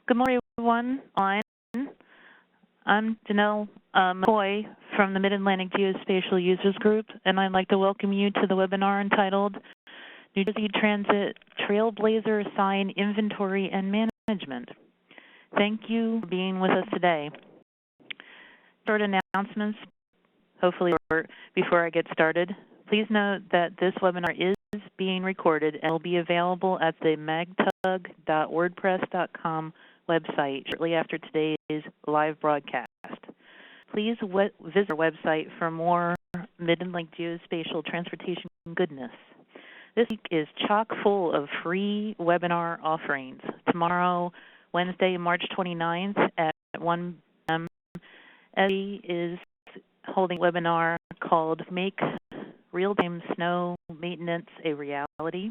Good morning, everyone. I'm Janelle McCoy from the Mid-Atlantic Geospatial Users Group, and I'd like to welcome you to the webinar entitled New Jersey Transit Trailblazer Sign Inventory and Management. Thank you for being with us today. Short announcements, hopefully before I get started. Please note that this webinar is being recorded and will be available at the magtug.wordpress.com website shortly after today's live broadcast. Please visit our website for more Mid-Atlantic Geospatial transportation goodness. This week is chock full of free webinar offerings. Tomorrow, Wednesday, March 29th at 1 p.m., Eddie is holding a webinar called Make Real-Time Snow Maintenance a Reality.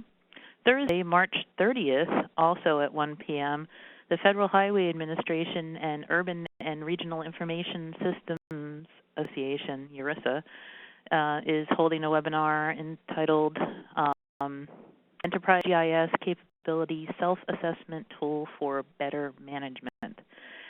Thursday, March 30th, also at 1 p.m., the Federal Highway Administration and Urban and Regional Information Systems Association, ERISA, is holding a webinar entitled Enterprise GIS Capability Self-Assessment Tool for Better Management.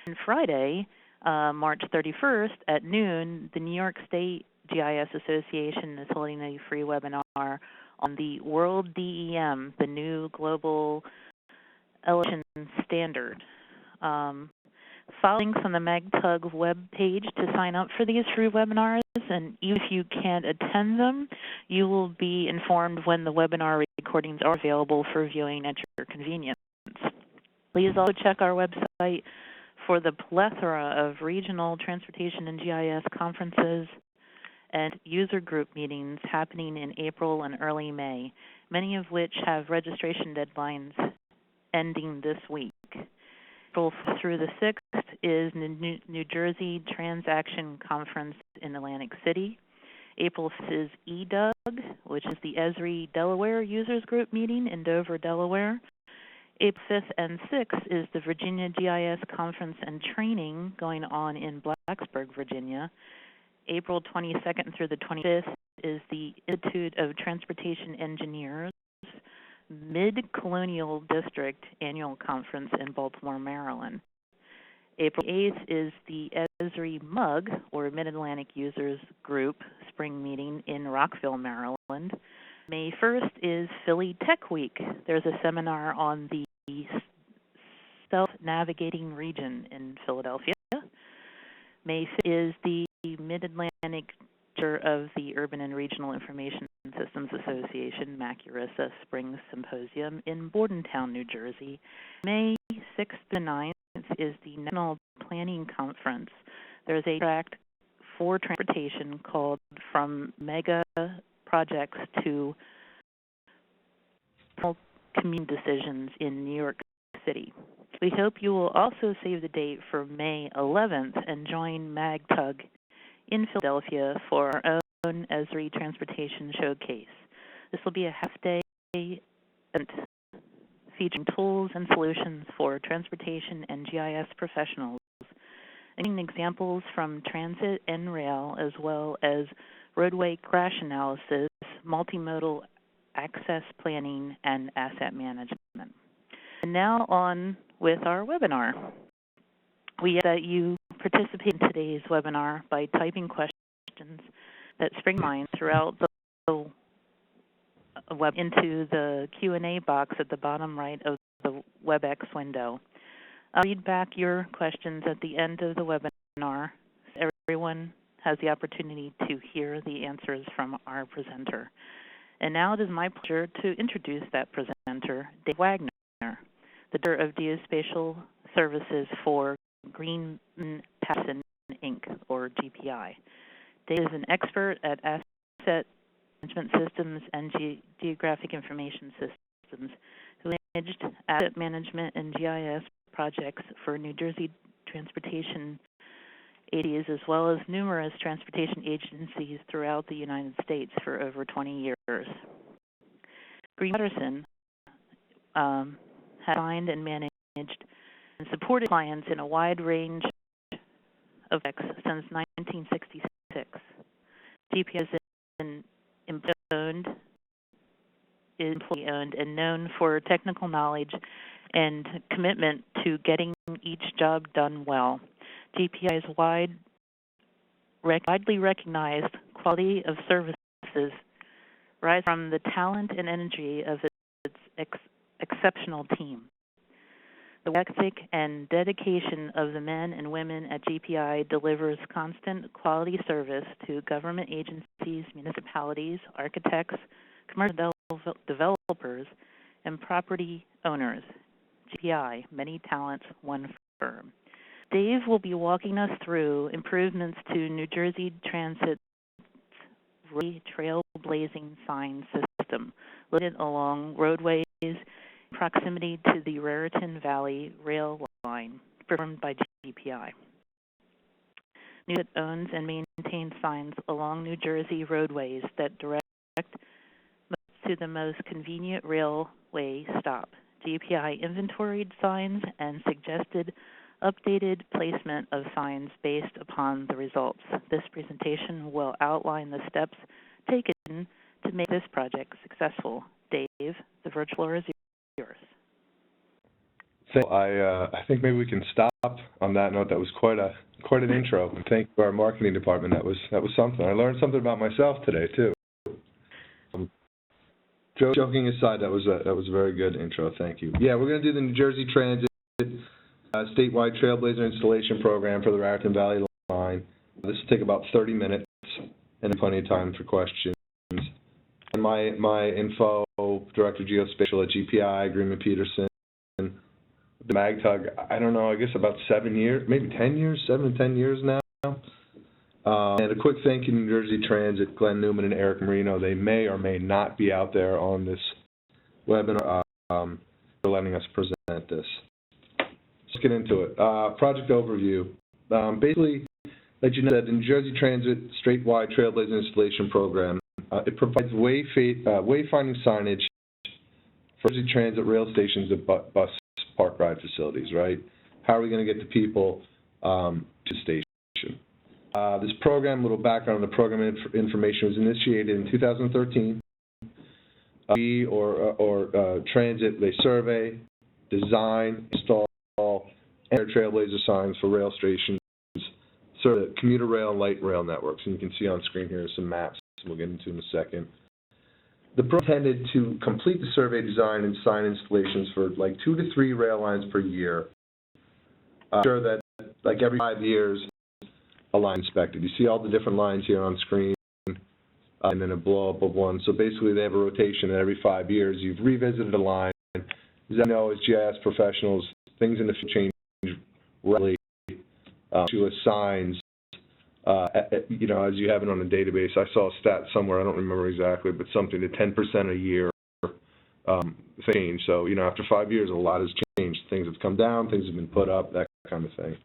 And Friday, March 31st at noon, the New York State GIS Association is holding a free webinar on the World DEM, the new global elevation standard. Follow links on the MAGTUG web page to sign up for these free webinars, and even if you can't attend them, you will be informed when the webinar recordings are available for viewing at your convenience. Please also check our website for the plethora of regional transportation and GIS conferences and user group meetings happening in April and early May, many of which have registration deadlines ending this week. April through the 6th is New Jersey Transaction Conference in Atlantic City. April 5th is EDUG, which is the Esri Delaware Users Group meeting in Dover, Delaware. April 5th and 6th is the Virginia GIS Conference and Training going on in Blacksburg, Virginia. April 22nd through the 25th is the Institute of Transportation Engineers Mid-Colonial District Annual Conference in Baltimore, Maryland. April 8th is the Esri MUG, or Mid-Atlantic Users Group, Spring Meeting in Rockville, Maryland. May 1st is Philly Tech Week. There's a seminar on the self-navigating region in Philadelphia. May 5th is the Mid-Atlantic of the Urban and Regional Information Systems Association, MAC-ERISA Spring Symposium in Bordentown, New Jersey. May 6th to 9th is the National Planning Conference. There's a track for transportation called From Mega Projects to Community Decisions in New York City. We hope you will also save the date for May 11th and join MAGTUG in Philadelphia for our own Esri Transportation Showcase. This will be a half-day event featuring tools and solutions for transportation and GIS professionals, including examples from transit and rail, as well as roadway crash analysis, multimodal access planning, and asset management. And now on with our webinar. We ask that you participate in today's webinar by typing questions that spring to mind throughout the web into the Q&A box at the bottom right of the WebEx window. I'll read back your questions at the end of the webinar so everyone has the opportunity to hear the answers from our presenter. And now it is my pleasure to introduce that presenter, Dave Wagner, the Director of Geospatial Services for Greenman-Pedersen, Inc., or GPI. Dave is an expert at asset management systems and geographic information systems who managed asset management and GIS projects for New Jersey transportation agencies as well as numerous transportation agencies throughout the United States for over 20 years. Greenman-Pedersen has designed and managed and supported clients in a wide range of projects since 1966. GPI has been employee-owned and known for technical knowledge and commitment to getting each job done well. GPI's widely recognized quality of services rise from the talent and energy of its exceptional team. The work ethic and dedication of the men and women at GPI delivers constant quality service to government agencies, municipalities, architects, commercial developers, and property owners. GPI, many talents, one firm. Dave will be walking us through improvements to New Jersey Transit's trailblazing sign system, located along roadways in proximity to the Raritan Valley rail line, performed by GPI. New Jersey owns and maintains signs along New Jersey roadways that direct to the most convenient railway stop. GPI inventoried signs and suggested updated placement of signs based upon the results. This presentation will outline the steps taken to make this project successful. Dave, the virtual floor is yours. So I think maybe we can stop on that note. That was quite an intro. And thank you to our marketing department. That was something. I learned something about myself today too. Joking aside, that was a very good intro. Thank you. Yeah, we're going to do the New Jersey Transit statewide Trailblazer installation program for the Raritan Valley line. This will take about 30 minutes and plenty of time for questions. And my info, Director Geospatial at GPI, Greenman-Pedersen, the MAGTUG, I don't know, I guess about 7 years, maybe 10 years, 7 to 10 years now. And a quick thank you to New Jersey Transit, Glenn Newman and Eric Marino. They may or may not be out there on this webinar for letting us present this. Let's get into it. Project overview. Basically, let you know that the New Jersey Transit statewide Trailblazer installation program, it provides wayfinding signage for Jersey Transit rail stations and bus park ride facilities, right? How are we going to get the people to the station? This program, a little background on the program information, was initiated in 2013. Transit, they survey, design, install, and Trailblazer signs for rail stations, serve the commuter rail and light rail networks. And you can see on screen here some maps we'll get into in a second. The program intended to complete the survey, design, and sign installations for like 2 to 3 rail lines per year. Sure that like every 5 years, a line inspected. You see all the different lines here on screen, and then a blow up of one. So basically, they have a rotation, and every 5 years, you've revisited a line. As I know, as GIS professionals, things in the field change rapidly. To assigns, you know, as you have it on a database. I saw a stat somewhere, I don't remember exactly, but something to 10% a year change. So, you know, after 5 years, a lot has changed. Things have come down, things have been put up, that kind of thing.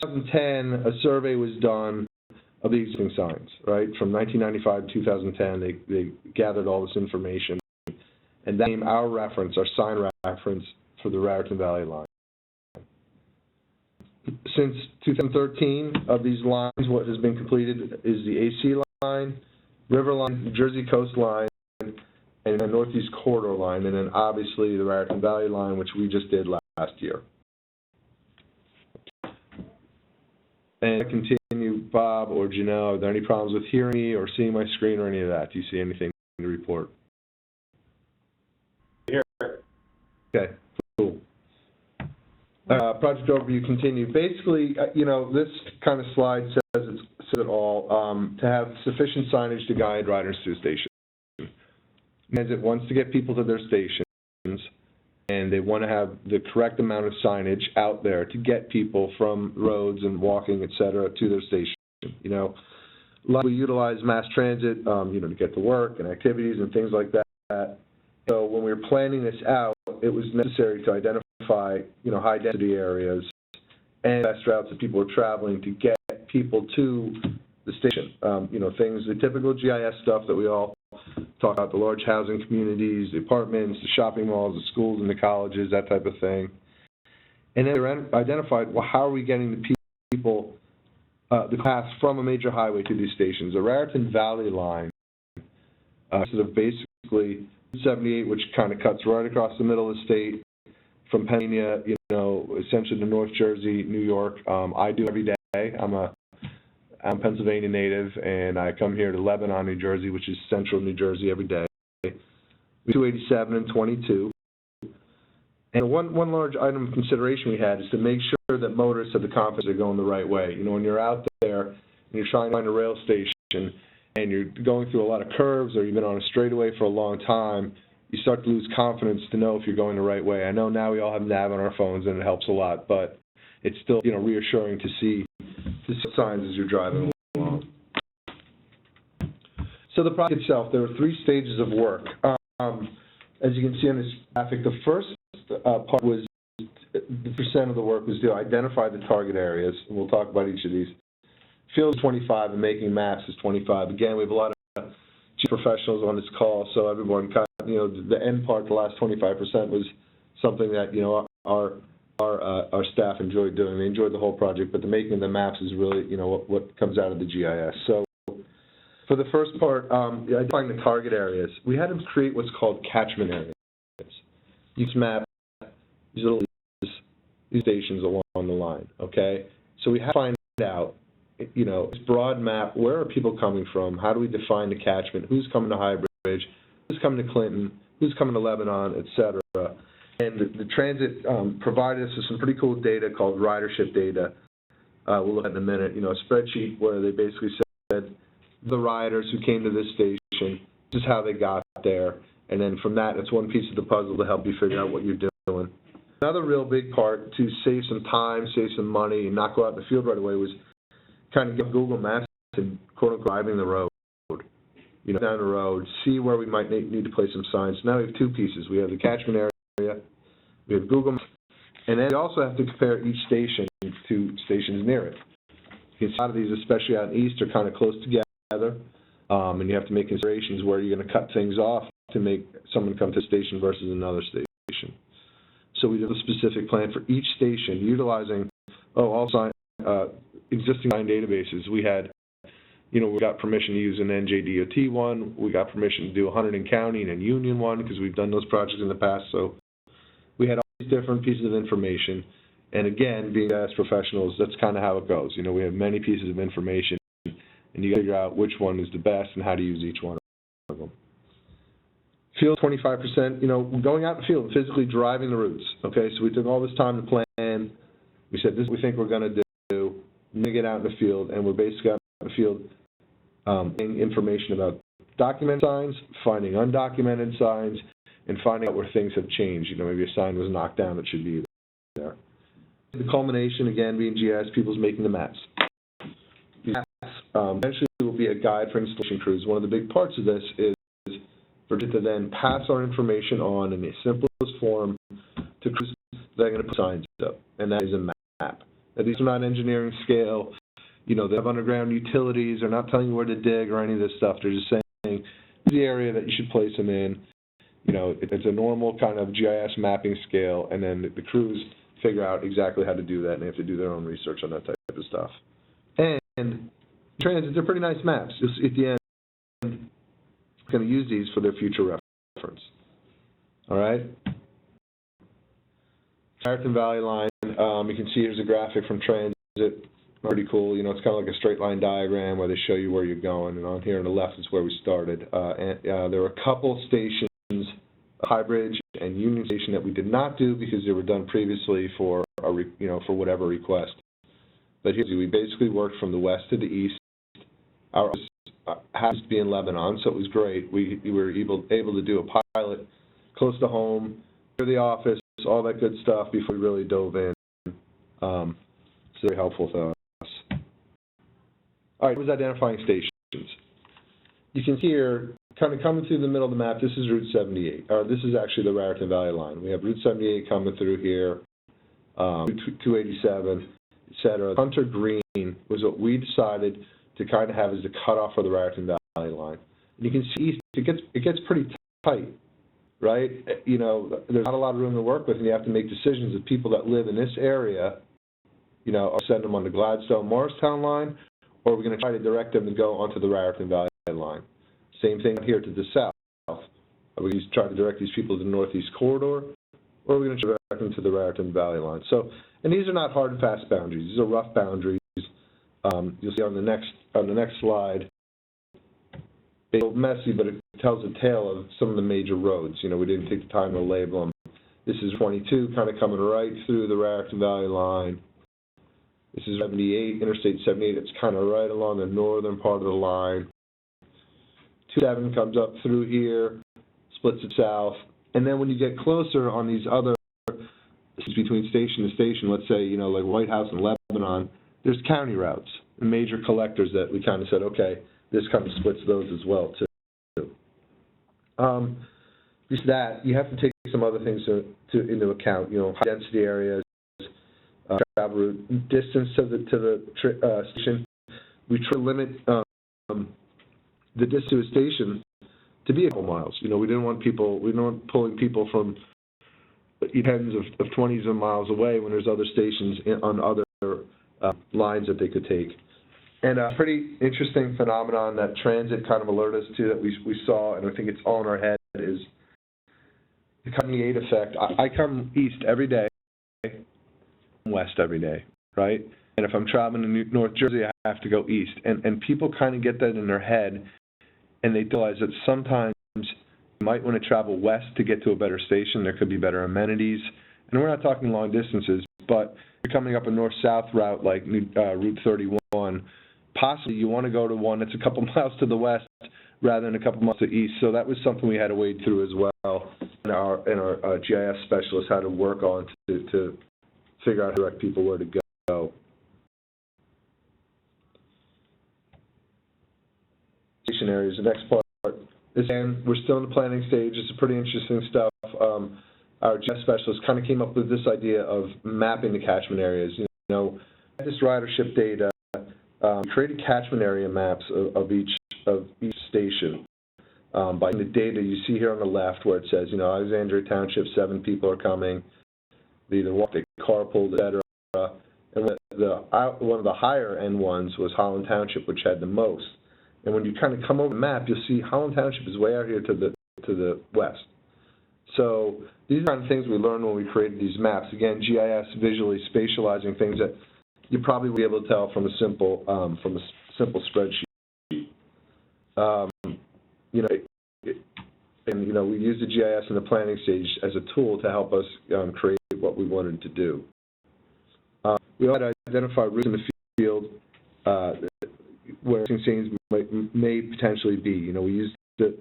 2010, a survey was done of the existing signs, right? From 1995 to 2010, they gathered all this information, and that became our reference, our sign reference for the Raritan Valley line. Since 2013, of these lines, what has been completed is the AC line, River line, New Jersey Coast line, and the Northeast Corridor line, and then obviously the Raritan Valley line, which we just did last year. And continue, Bob or Janelle, are there any problems with hearing me or seeing my screen or any of that? Do you see anything to report? Here. Okay, cool. Project overview continue. Basically, you know, this kind of slide says it all. To have sufficient signage to guide riders to the station. Transit wants to get people to their stations, and they want to have the correct amount of signage out there to get people from roads and walking, et cetera, to their station. You know, we utilize mass transit, you know, to get to work and activities and things like that. So when we were planning this out, it was necessary to identify, you know, high density areas and best routes that people were traveling to get people to the station. You know, things, the typical GIS stuff that we all talk about, the large housing communities, the apartments, the shopping malls, the schools and the colleges, that type of thing. And then they identified, well, how are we getting the people, the path from a major highway to these stations? The Raritan Valley line sort of basically 78, which kind of cuts right across the middle of the state from Pennsylvania, essentially to North Jersey, New York. I do every day. I'm a Pennsylvania native, and I come here to Lebanon, New Jersey, which is central New Jersey, every day. 287 and 22. And one large item of consideration we had is to make sure that motorists have the confidence they're going the right way. When you're out there and you're trying to find a rail station and you're going through a lot of curves or you've been on a straightaway for a long time, you start to lose confidence to know if you're going the right way. I know now we all have nav on our phones and it helps a lot, but it's still reassuring to see signs as you're driving along. So the project itself, there were 3 stages of work. As you can see on this graphic, the first part was the percent of the work was to identify the target areas, and we'll talk about each of these. Field is 25, and making maps is 25. Again, we have a lot of professionals on this call, so everyone kind of, the end part, the last 25% was something that our staff enjoyed doing. They enjoyed the whole project, but the making of the maps is really what comes out of the GIS. So for the first part, identifying the target areas, we had to create what's called catchment areas. You can map these stations along the line, okay? So we have to find out, this broad map, where are people coming from? How do we define the catchment? Who's coming to High Bridge? Who's coming to Clinton? Who's coming to Lebanon, et cetera? And the transit provided us with some pretty cool data called ridership data. We'll look at in a minute. A spreadsheet where they basically said the riders who came to this station, this is how they got there. And then from that, it's one piece of the puzzle to help you figure out what you're doing. Another real big part to save some time, save some money, and not go out in the field right away was kind of get Google Maps and quote-unquote driving the road. Down the road, see where we might need to place some signs. Now we have 2 pieces. We have the catchment area, we have Google Maps, and then we also have to compare each station to stations near it. A lot of these, especially out east, are kind of close together, and you have to make considerations where you're going to cut things off to make someone come to a station versus another station. So we did a specific plan for each station, utilizing existing sign databases. We had, we got permission to use an NJDOT one. We got permission to do a Hunterdon County and a Union one because we've done those projects in the past. So we had all these different pieces of information. And again, being as professionals, that's kind of how it goes. We have many pieces of information, and you got to figure out which one is the best and how to use each one of them. Field 25%, going out in the field, physically driving the routes. Okay, so we took all this time to plan. We said, this is what we think we're going to do. We're going to get out in the field, and we're basically out in the field getting information about documented signs, finding undocumented signs, and finding out where things have changed. Maybe a sign was knocked down that should be there. The culmination, again, being GIS, people's making the maps. These maps eventually will be a guide for installation crews. One of the big parts of this is for it to then pass our information on in the simplest form to crews that are going to put signs up, and that is a map. Now, these are not engineering scale. They have underground utilities. They're not telling you where to dig or any of this stuff. They're just saying the area that you should place them in. It's a normal kind of GIS mapping scale, and then the crews figure out exactly how to do that, and they have to do their own research on that type of stuff. And transit, they're pretty nice maps. You'll see at the end, going to use these for their future reference. All right? Raritan Valley line, you can see here's a graphic from transit. Pretty cool. It's kind of like a straight line diagram where they show you where you're going, and on here on the left is where we started. There were a couple stations, High Bridge and Union Station, that we did not do because they were done previously for for whatever request. But here we basically worked from the west to the east. Our office happens to be in Lebanon, so it was great. We were able to do a pilot close to home, near the office, all that good stuff before we really dove in. It's very helpful to us. All right, it was identifying stations. You can see here, kind of coming through the middle of the map, this is Route 78. This is actually the Raritan Valley line. We have Route 78 coming through here, Route 287, et cetera. Hunter Green was what we decided to kind of have as the cutoff for the Raritan Valley line. And you can see it gets pretty tight, right? There's not a lot of room to work with, and you have to make decisions of people that live in this area, or send them on the Gladstone-Morristown line, or we're going to try to direct them to go onto the Raritan Valley line. Same thing here to the south. Are we trying to direct these people to the Northeast Corridor, or are we going to direct them to the Raritan Valley line? So, and these are not hard and fast boundaries. These are rough boundaries. You'll see on the next slide. It's a little messy, but it tells a tale of some of the major roads. You know, we didn't take the time to label them. This is 22, kind of coming right through the Raritan Valley line. This is 78, Interstate 78. It's kind of right along the northern part of the line. 27 comes up through here, splits it south, and then when you get closer on these other, between station to station, let's say, you know, like White House and Lebanon, there's county routes and major collectors that we kind of said, okay, this kind of splits those as well too. Just that, you have to take some other things into account. You know, high density areas, travel route, distance to the station. We try to limit the distance to a station to be a couple miles. You know, we don't want pulling people from tens of 20s of miles away when there's other stations on other lines that they could take. And a pretty interesting phenomenon that transit kind of alerted us to that we saw, and I think it's all in our head, is the coming aid effect. I come east every day, west every day, right? And if I'm traveling to North Jersey, I have to go east. And people kind of get that in their head, and they realize that sometimes you might want to travel west to get to a better station. There could be better amenities. And we're not talking long distances, but you're coming up a north-south route like Route 31, possibly you want to go to one that's a couple miles to the west rather than a couple miles to the east. So that was something we had to wade through as well, and our GIS specialists had to work on to figure out how to direct people where to go. Station areas, the next part is, and we're still in the planning stage. It's pretty interesting stuff. Our GIS specialists kind of came up with this idea of mapping the catchment areas. You know, this ridership data, created catchment area maps of each station by the data you see here on the left, where it says, you know, Alexandria Township, 7 people are coming. They either walk, they carpool, etc. And one of the higher end ones was Holland Township, which had the most. And when you kind of come over the map, you'll see Holland Township is way out here to the west. So these are the kind of things we learned when we created these maps. Again, GIS visually spatializing things that you probably will be able to tell from a simple spreadsheet. You know, we use the GIS in the planning stage as a tool to help us create what we wanted to do. We also had to identify routes in the field where things may potentially be. You know, we used the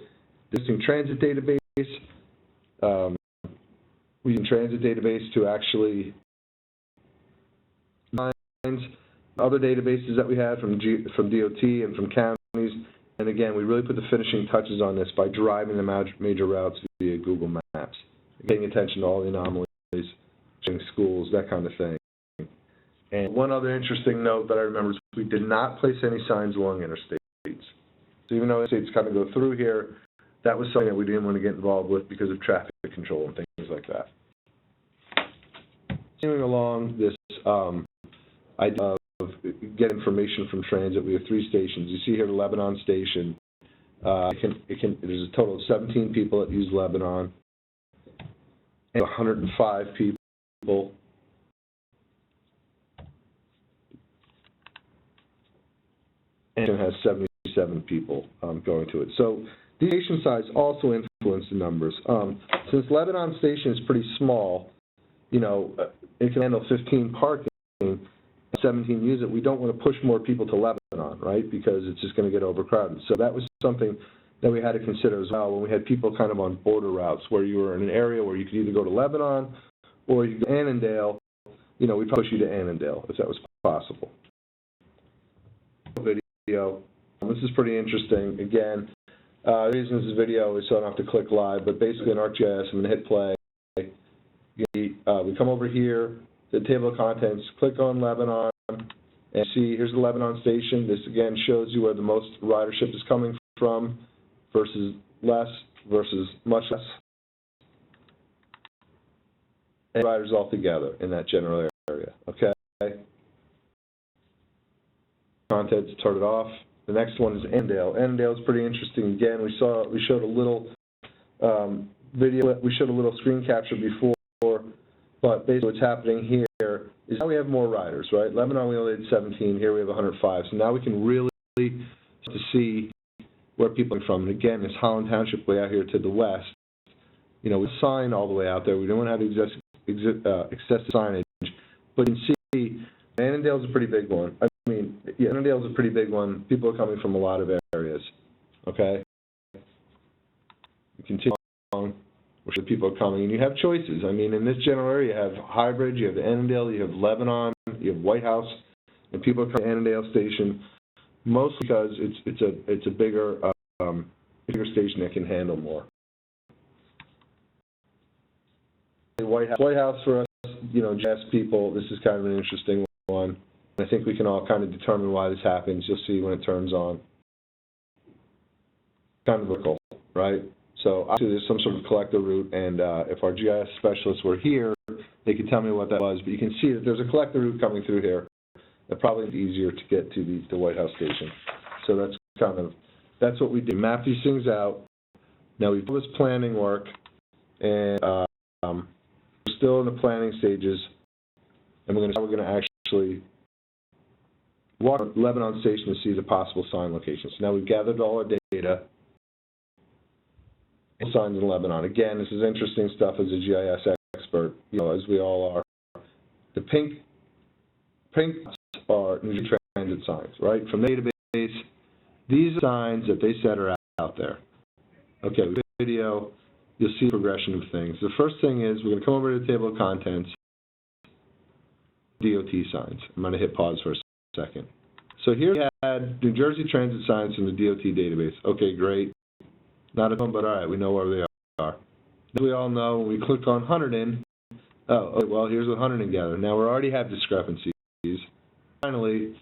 existing transit database. We use transit database to actually find other databases that we had from DOT and from counties. And again, we really put the finishing touches on this by driving the major routes via Google Maps, paying attention to all the anomalies, checking schools, that kind of thing. And one other interesting note that I remember is we did not place any signs along interstates. So even though interstates kind of go through here, that was something that we didn't want to get involved with because of traffic control and things like that. Continuing along this idea of getting information from transit, we have 3 stations. You see here the Lebanon Station. There's a total of 17 people that use Lebanon, and 105 people. And it has 77 people going to it. So the station size also influenced the numbers. Since Lebanon Station is pretty small, you know, it can handle 15 parking, 17 use it. We don't want to push more people to Lebanon, right? Because it's just going to get overcrowded. So that was something that we had to consider as well when we had people kind of on border routes where you were in an area where you could either go to Lebanon or you could go to Annandale. You know, we'd push you to Annandale if that was possible. Video. This is pretty interesting. Again, the reason this is video is so I don't have to click live, but basically in ArcGIS, I'm going to hit play. We come over here, the table of contents, click on Lebanon, and see here's the Lebanon Station. This again shows you where the most ridership is coming from versus less versus much less. And riders all together in that general area, okay? Contents, turn it off. The next one is Annandale. Annandale is pretty interesting. Again, we showed a little video. We showed a little screen capture before, but basically what's happening here is now we have more riders, right? Lebanon, we only had 17. Here we have 105. So now we can really start to see where people are from. And again, it's Holland Township way out here to the west. You know, we sign all the way out there. We don't have excessive signage, but you can see Annandale's a pretty big one. I mean, yeah, Annandale's a pretty big one. People are coming from a lot of areas. Okay, you continue on where the people are coming, and you have choices. I mean, in this general area, you have Highbridge, you have Annandale, you have Lebanon, you have White House, and people are coming to Annandale Station, mostly because it's a bigger station that can handle more. White House for us, you know, GIS people, this is kind of an interesting one. I think we can all kind of determine why this happens. You'll see when it turns on. Kind of vertical, right? So obviously there's some sort of collector route, and if our GIS specialists were here, they could tell me what that was. But you can see that there's a collector route coming through here. That probably is easier to get to the White House station. So that's what we do. Map these things out. Now we've done this planning work, and we're still in the planning stages, and we're going to actually walk Lebanon Station to see the possible sign locations. So now we've gathered all our data. Signs in Lebanon. Again, this is interesting stuff as a GIS expert, you know, as we all are. The pink are New Jersey Transit signs, right? From the database, these are signs that they said are out there. Okay, with the video, you'll see the progression of things. The first thing is we're going to come over to the table of contents, DOT signs. I'm going to hit pause for a second. So here we had New Jersey Transit signs from the DOT database. Okay, great. Not a ton, but all right, we know where they are. As we all know, when we click on Hunterdon, oh, okay, well, here's what Hunterdon gathered. Now, we already have discrepancies. Finally,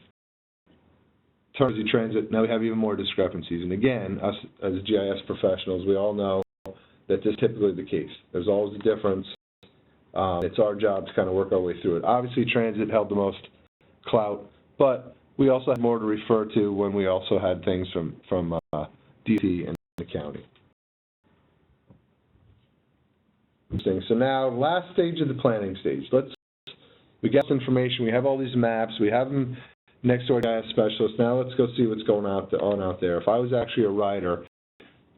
Jersey Transit, now we have even more discrepancies. And again, us as GIS professionals, we all know that this is typically the case. There's always a difference. It's our job to kind of work our way through it. Obviously, Transit held the most clout, but we also had more to refer to when we also had things from DOT and the county. So now, last stage of the planning stage. We got this information. We have all these maps. We have them next to our GIS specialist. Now let's go see what's going on out there. If I was actually a rider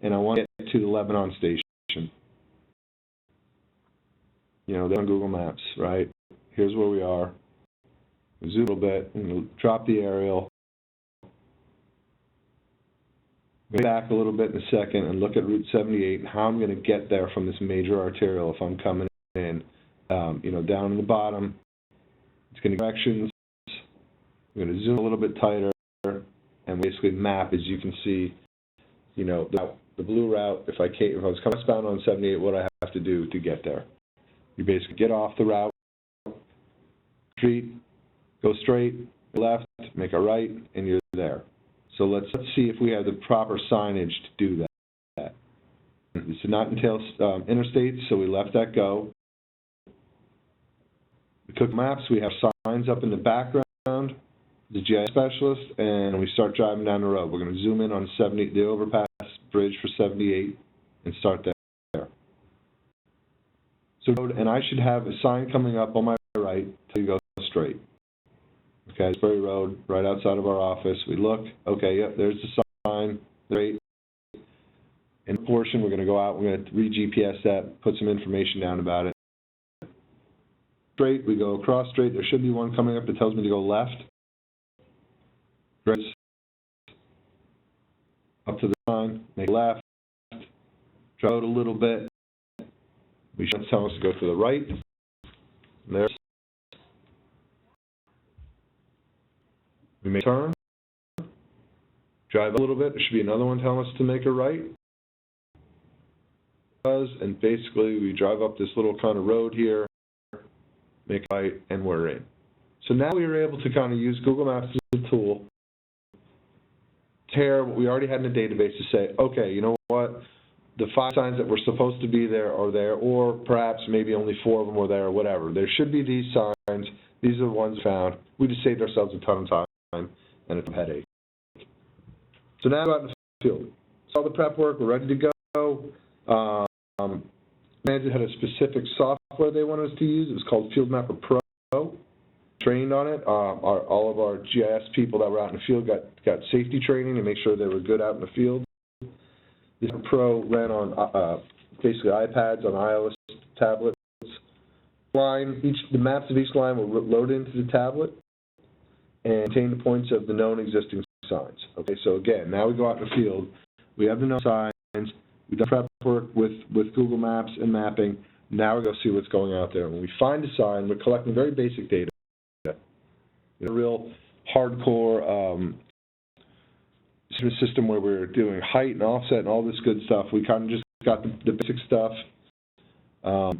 and I want to get to the Lebanon Station, you know, they're on Google Maps, right? Here's where we are. Zoom a little bit and drop the aerial. Go back a little bit in a second and look at Route 78 and how I'm going to get there from this major arterial if I'm coming in. You know, down in the bottom, it's going to directions. I'm going to zoom a little bit tighter and basically map, as you can see, you know, the blue route. If I was coming westbound on 78, what I have to do to get there. You basically get off the route, street, go straight, left, make a right, and you're there. So let's see if we have the proper signage to do that. This did not entail interstates, so we left that go. We click maps, we have signs up in the background, the GIS specialist, and we start driving down the road. We're going to zoom in on the overpass bridge for 78 and start there. So, and I should have a sign coming up on my right till you go straight. Okay, Spurry Road, right outside of our office. We look, okay, yep, there's the sign, great. In the portion, we're going to go out, we're going to re-GPS that, put some information down about it. Straight, we go across straight. There should be one coming up that tells me to go left. Right. Up to the sign, make a left, drive out a little bit. We should tell us to go to the right. There. We make a turn, drive a little bit. There should be another one telling us to make a right. And basically, we drive up this little kind of road here, make a right, and we're in. So now we were able to kind of use Google Maps as a tool to pair what we already had in the database to say, okay, you know what? The 5 signs that were supposed to be there are there, or perhaps maybe only 4 of them were there, or whatever. There should be these signs. These are the ones found. We just saved ourselves a ton of time and a headache. So now we're out in the field. It's all the prep work. We're ready to go. Transit had a specific software they wanted us to use. It was called Field Mapper Pro. Trained on it. All of our GIS people that were out in the field got safety training to make sure they were good out in the field. This Pro ran on basically iPads, on iOS tablets. The maps of each line were loaded into the tablet and contain the points of the known existing signs. Okay, so again, now we go out in the field. We have the known signs. We've done prep work with Google Maps and mapping. Now we go see what's going out there. When we find a sign, we're collecting very basic data. Real hardcore system where we're doing height and offset and all this good stuff. We kind of just got the basic stuff.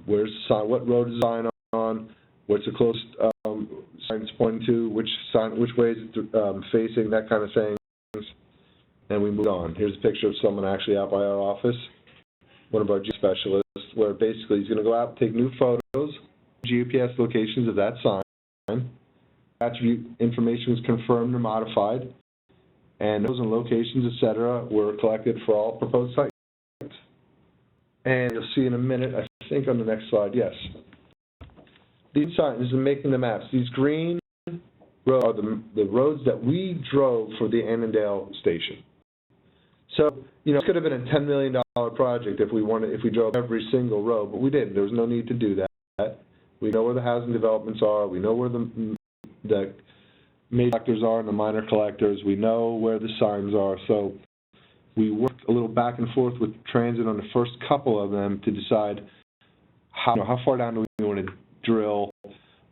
Where's the sign? What road is the sign on? What's the closest sign it's pointing to? Which way is it facing? That kind of thing. And we moved on. Here's a picture of someone actually out by our office, one of our geospecialists, where basically he's going to go out and take new photos, GPS locations of that sign. Attribute information was confirmed or modified, and those and locations, etc., were collected for all proposed sites. And you'll see in a minute, I think on the next slide, yes. These signs are making the maps. These green roads are the roads that we drove for the Annandale station. So, it could have been a $10 million project if we drove every single road, but we didn't. There was no need to do that. We know where the housing developments are. We know where the major collectors are and the minor collectors. We know where the signs are. So we worked a little back and forth with transit on the first couple of them to decide how far down do we want to drill.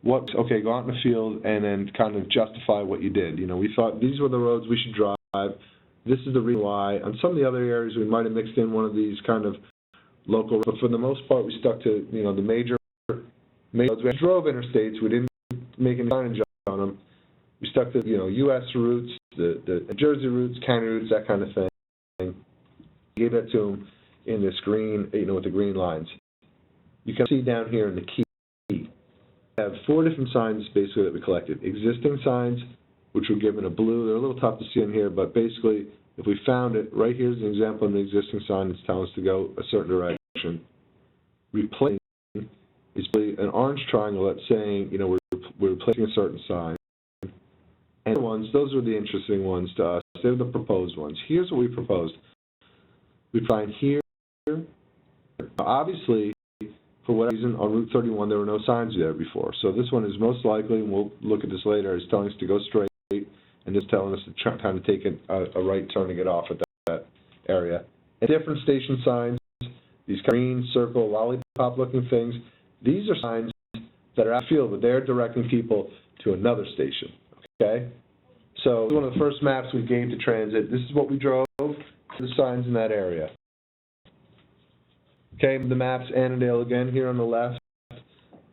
Okay, go out in the field and then kind of justify what you did. We thought these were the roads we should drive. This is the reason why. On some of the other areas, we might have mixed in one of these kind of local, but for the most part, we stuck to the major roads. We drove interstates. We didn't make any signage on them. We stuck to U.S. routes, the Jersey routes, county routes, that kind of thing. We gave that to them in this green, with the green lines. You can see down here in the key. We have 4 different signs basically that we collected. Existing signs, which were given a blue. They're a little tough to see in here, but basically, if we found it, right here's an example of an existing sign that's telling us to go a certain direction. Replacing is really an orange triangle that's saying, we're replacing a certain sign. And the ones, those are the interesting ones to us. They're the proposed ones. Here's what we proposed. We find here, obviously, for whatever reason, on Route 31, there were no signs there before. So this one is most likely, and we'll look at this later, is telling us to go straight, and just telling us to kind of take a right turn to get off at that area. And different station signs, these green circle, lollipop-looking things, these are signs that are out of the field, but they're directing people to another station, okay? So one of the first maps we gave to transit, this is what we drove to the signs in that area. Okay, the maps, Annandale again here on the left.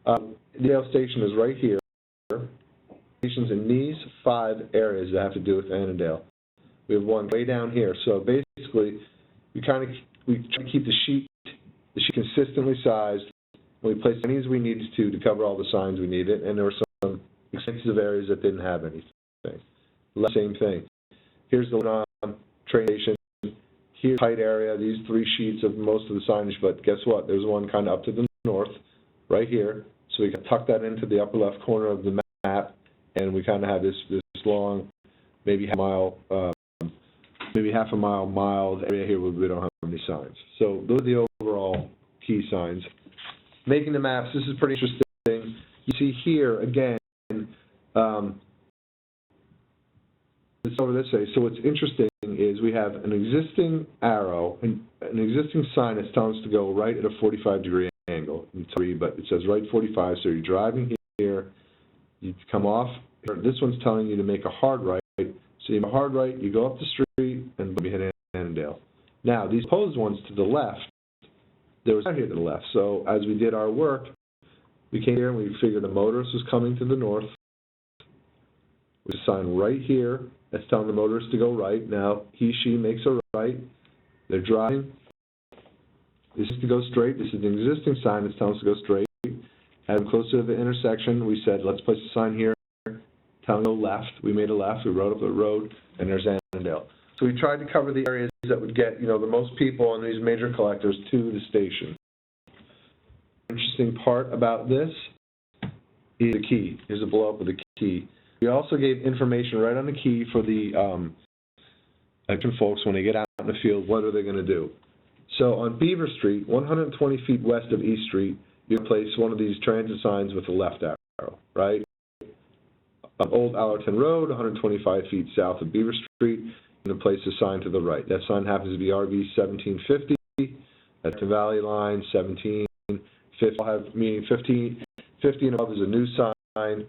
Annandale Station is right here. Stations in these 5 areas that have to do with Annandale. We have one way down here. So basically, we try to keep the sheet consistently sized. We placed as many as we needed to cover all the signs we needed, and there were some extensive areas that didn't have anything. Same thing. Here's the Lebanon train station. Here's the height area, these 3 sheets of most of the signage, but guess what? There's one kind of up to the north, right here. So we can tuck that into the upper left corner of the map, and we kind of have this long, maybe half a mile area here where we don't have any signs. So those are the overall key signs. Making the maps, this is pretty interesting. You see here, again, it's over this way. So what's interesting is we have an existing arrow, an existing sign that's telling us to go right at a 45-degree angle. But it says right 45, so you're driving here, you come off. This one's telling you to make a hard right. So you make a hard right, you go up the street, and you hit Annandale. Now, these opposed ones to the left, there was out here to the left. So as we did our work, we came here and we figured a motorist was coming to the north. There's a sign right here that's telling the motorist to go right. Now, she makes a right. They're driving. This is to go straight. This is an existing sign that's telling us to go straight. Had them close to the intersection. We said, let's place a sign here telling them to go left. We made a left. We rode up the road, and there's Annandale. So we tried to cover the areas that would get, the most people and these major collectors to the station. interesting part about this is the key. Here's a blow up of the key. We also gave information right on the key for the folks when they get out in the field, what are they going to do? So on Beaver Street, 120 feet west of East Street, you place one of these transit signs with a left arrow, right? On Old Allerton Road, 125 feet south of Beaver Street, you're going to place a sign to the right. That sign happens to be RV 1750. That's the Valley line, 1750. I'll have meaning 50 and above is a new sign.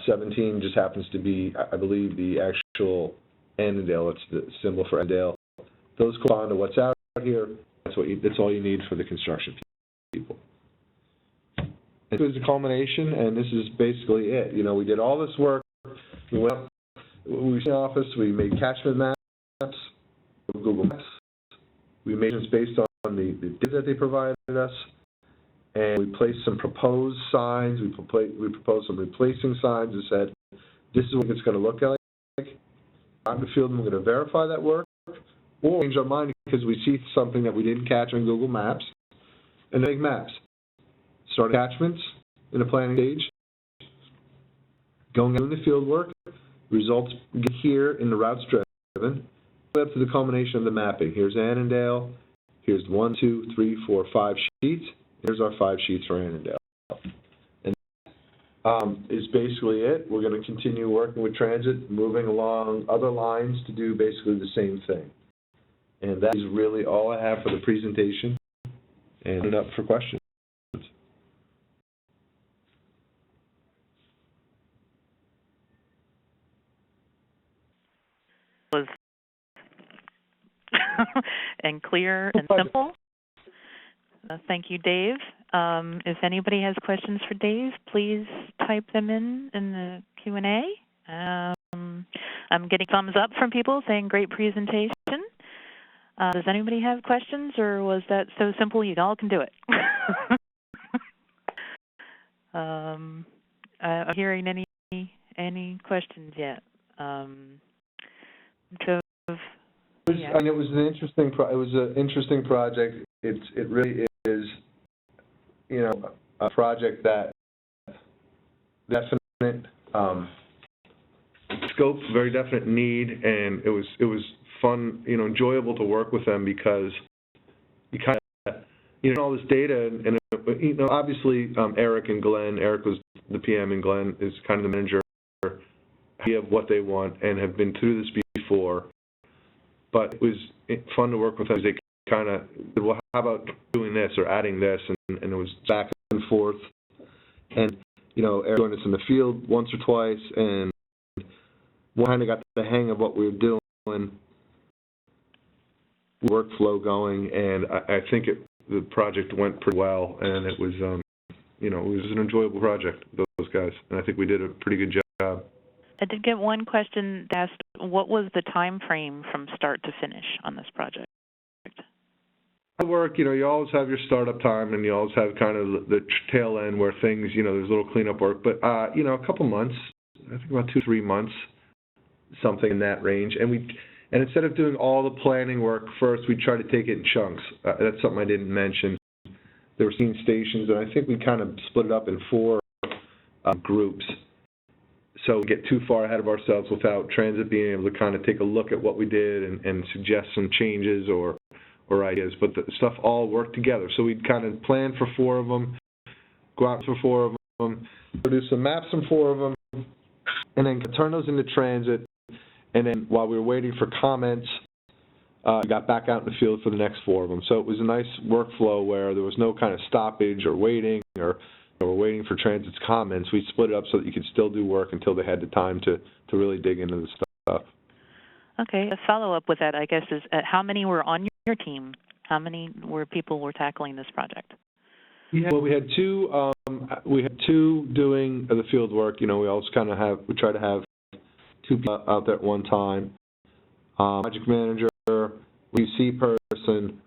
17 just happens to be, I believe, the actual Annandale. It's the symbol for Annandale. Those correspond to what's out here. That's all you need for the construction people. This is the culmination, and this is basically it. You know, we did all this work. We went up, we were in the office. We made catchment maps, Google Maps. We made it based on the data that they provided us, and we placed some proposed signs. We proposed some replacing signs and said, "This is what it's going to look like." On the field, and we're going to verify that work, or change our mind because we see something that we didn't catch on Google Maps, and make maps. Start attachments in the planning stage, going into the field work, results get here in the routes driven, up to the culmination of the mapping. Here's Annandale, here's 1, 2, 3, 4, 5 sheets, here's our 5 sheets for Annandale. And is basically it. We're going to continue working with transit, moving along other lines to do basically the same thing. And that is really all I have for the presentation, and up for questions. Was and clear and simple. Thank you, Dave. If anybody has questions for Dave, please type them in the Q&A. I'm getting thumbs up from people saying great presentation. Does anybody have questions, or was that so simple you all can do it? I'm hearing any questions yet. It was an interesting project. It really is, you know, a project that definite scope, very definite need, and it was fun, you know, enjoyable to work with them because you kind of, you know, all this data and you know, obviously Eric and Glenn. Eric was the PM and Glenn is kind of the manager. He have what they want and have been through this before. But it was fun to work with them. They kind of said, well, how about doing this or adding this? And it was back and forth. And, you know, Eric joined us in the field once or twice, and we kind of got the hang of what we were doing, workflow going, and I think the project went pretty well, and it was, you know, it was an enjoyable project, those guys, and I think we did a pretty good job. I did get one question asked, what was the time frame from start to finish on this project? The work, you know, you always have your startup time, and you always have kind of the tail end where things, you know, there's a little cleanup work, but, you know, a couple months, I think about 2-3 months, something in that range, and instead of doing all the planning work first, we try to take it in chunks. That's something I didn't mention. There were 16 stations, and I think we kind of split it up in 4 groups. So we get too far ahead of ourselves without transit being able to kind of take a look at what we did and suggest some changes or ideas. But the stuff all worked together. So we'd kind of plan for 4 of them, go out for 4 of them, produce some maps on 4 of them, and then turn those into transit. And then while we were waiting for comments, we got back out in the field for the next 4 of them. So it was a nice workflow where there was no kind of stoppage or waiting or we're waiting for transit's comments. We split it up so that you could still do work until they had the time to really dig into the stuff. Okay, a follow-up with that, I guess, is how many were on your team? How many people were tackling this project? Yeah, well, we had 2. We had 2 doing the field work. You know, we always kind of we try to have 2 people out there at one time. Project manager, UC person,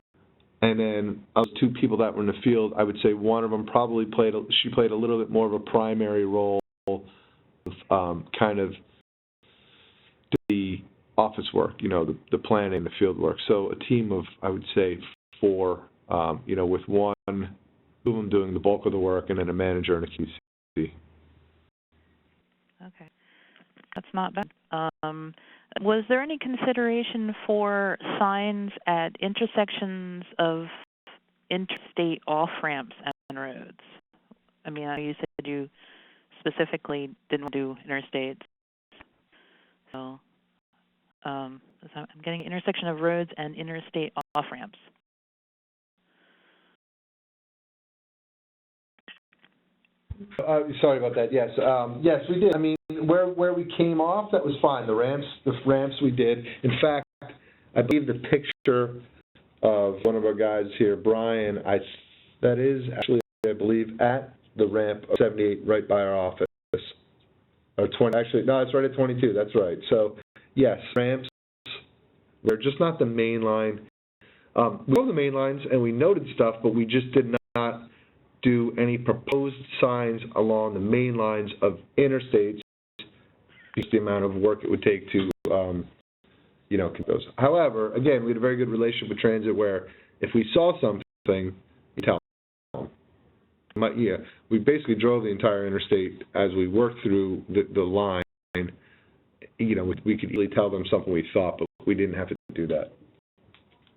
and then of 2 people that were in the field, I would say one of them probably played a little bit more of a primary role of kind of the office work, you know, the planning, the field work. So a team of, I would say, 4, you know, with one of them doing the bulk of the work, and then a manager and a QC. Okay, that's not bad. Was there any consideration for signs at intersections of interstate off-ramps and roads? I mean, you said you specifically didn't do interstates. So I'm getting intersection of roads and interstate off-ramps. Sorry about that. Yes, yes, we did. I mean, where we came off, that was fine. The ramps we did. In fact, I believe the picture of one of our guys here, Brian, that is actually, I believe, at the ramp of 78 right by our office. Or 20, actually, no, it's right at 22, that's right. So, yes, ramps, we're just not the main line. We know the main lines, and we noted stuff, but we just did not do any proposed signs along the main lines of interstates, just the amount of work it would take to, you know, keep those. However, again, we had a very good relationship with transit where if we saw something, we tell them. Yeah, we basically drove the entire interstate as we worked through the line. You know, we could easily tell them something we thought, but we didn't have to do that.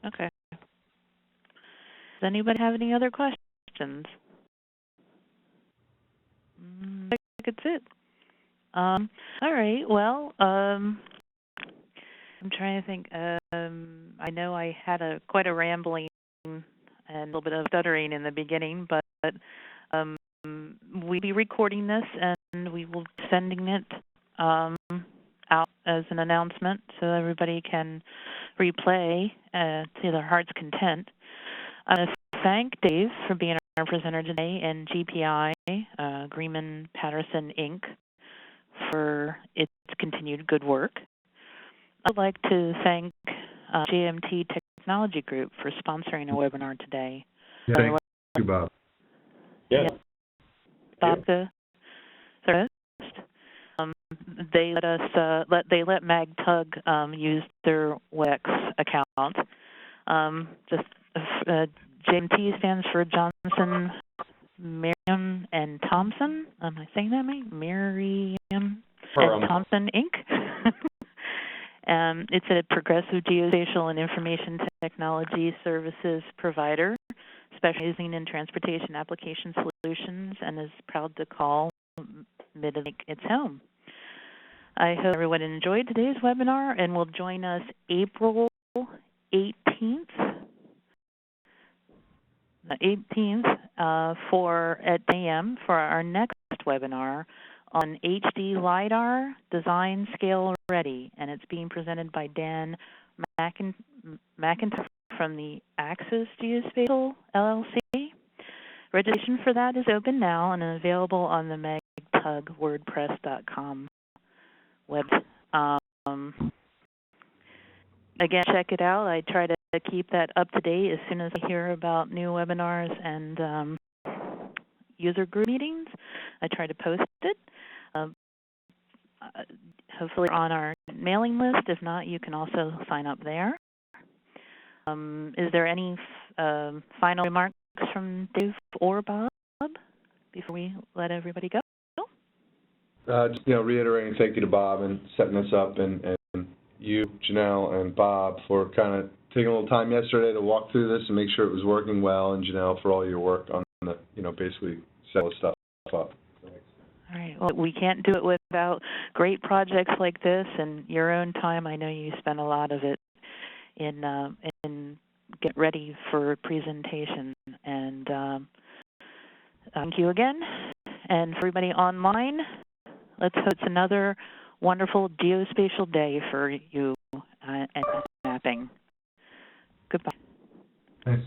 Okay. Does anybody have any other questions? I think it's it. All right. Well, I'm trying to think. I know I had quite a rambling and a little bit of stuttering in the beginning, but we'll be recording this and we will be sending it out as an announcement so everybody can replay to their heart's content. I want to thank Dave for being our presenter today and GPI, Greenman-Pedersen, Inc., for its continued good work. I'd like to thank GMT Technology Group for sponsoring our webinar today. Yeah, thank you, Bob. Yeah. Bob, the first. They let us let MAGTUG use their WEX account. GMT stands for Johnson, Merriam and Thompson. Am I saying that right? Merriam and Thompson, Inc. It's a progressive geospatial and information technology services provider specializing in transportation application solutions and is proud to call Mid-Atlantic its home. I hope everyone enjoyed today's webinar and will join us April 18th. At 10 a.m. for our next webinar on HD LiDAR Design Scale Ready, and it's being presented by Dan McIntyre from the Axis Geospatial LLC. Registration for that is open now and available on the magtugwordpress.com website. Again, check it out. I try to keep that up to date as soon as I hear about new webinars and user group meetings. I try to post it. Hopefully on our mailing list. If not, you can also sign up there. Is there any final remarks from Dave or Bob before we let everybody go? Just, you know, reiterating thank you to Bob and setting this up, and you, Janelle, and Bob for kind of taking a little time yesterday to walk through this and make sure it was working well, and Janelle for all your work on the, you know, basically set all this stuff up. Thanks. All right. Well, we can't do it without great projects like this and your own time. I know you spend a lot of it in get ready for presentation. And thank you again. And for everybody online, let's hope it's another wonderful geospatial day for you and mapping. Goodbye. Thanks,